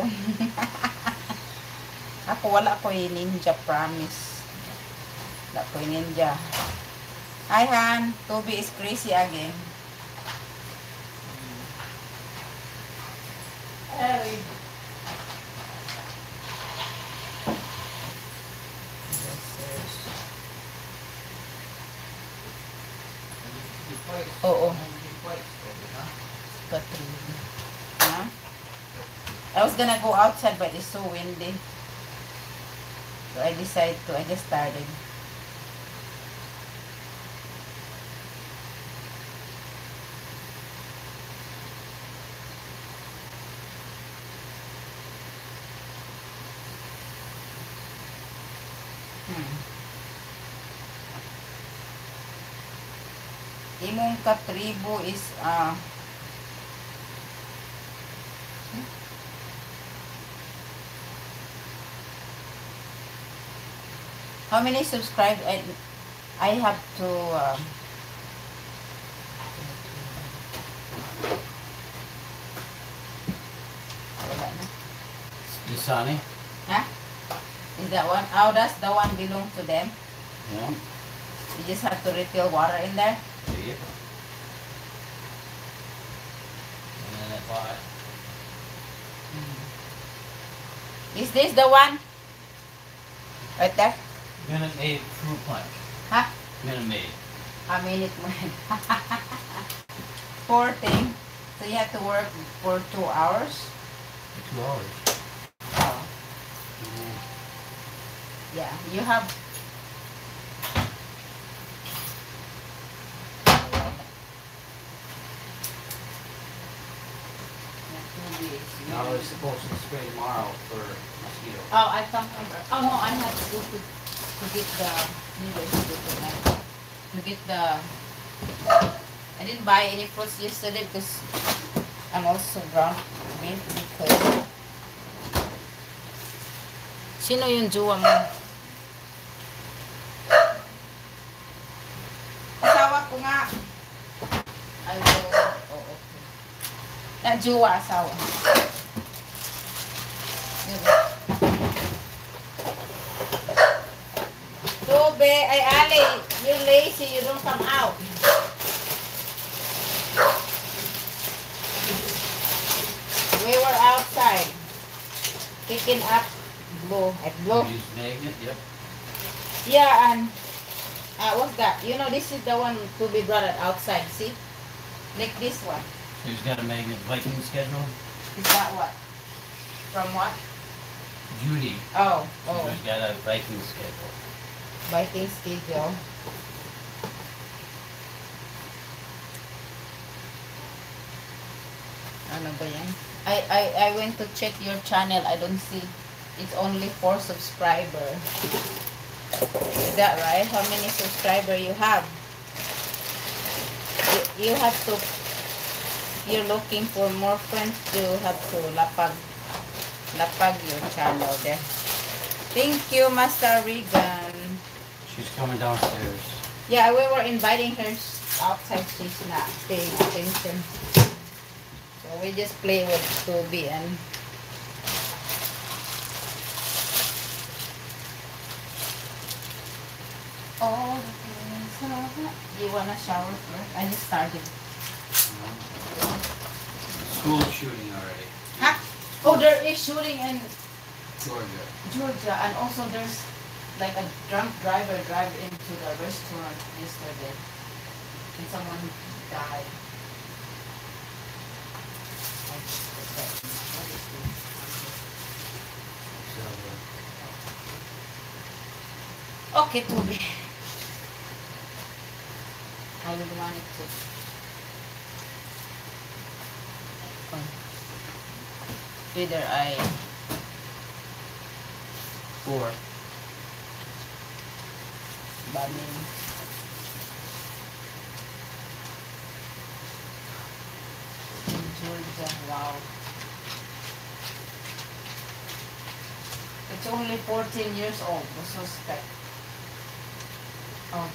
phone. Ako wala ko yung ninja, promise. Wala ko yung ninja. Hi, Han. Toby is crazy again. Hey. Oo. Katrina. Huh? I was gonna go outside but it's so windy. So I just started. Imong katribo is how many subscribers? I have to Dasani? huh? Is that one? Oh, that's the one belong to them? Yeah. You just have to refill water in there? Yep. And then I bought. Is this the one? Right there? Minute Maid fruit punch. Huh? Minute Maid. A minute man. Poor thing. So you have to work for 2 hours? 2 hours. Oh. Yeah, you have... Now we're supposed to spray tomorrow for mosquito. Oh, I come over. Oh no, I have to go to get the to get the. I didn't buy any fruits yesterday because I'm also drunk. Because sino yung jowa mo? Asawa ko nga. Ay, oh, okay. Na jowa asawa. Tobe, ay Ali, you're lazy, you don't come out. We were outside, picking up blue, at blue. Use magnet, yep. Yeah, and what's that? You know, this is the one to be brought outside, see? Like this one. He's got a magnet Viking schedule. Is that what? From what? Judy. Oh. She's got a Viking schedule. Viking schedule. Ano ba yan? I went to check your channel. I don't see. It's only 4 subscribers. Is that right? How many subscribers you have? You have to... You're looking for more friends. You have to lapag your channel there. Thank you, Master Regan. She's coming downstairs. Yeah, we were inviting her outside. She's not paying attention. So we just play with Toby and all the things. You wanna shower first? I just started. School shooting already. Huh? Oh, there is shooting in Georgia. And also there's like a drunk driver drive into the restaurant yesterday. And someone died. Okay, Toby. I will want it to. Either I 4. Banin. In Georgia, wow. It's only 14 years old, the suspect. Oh.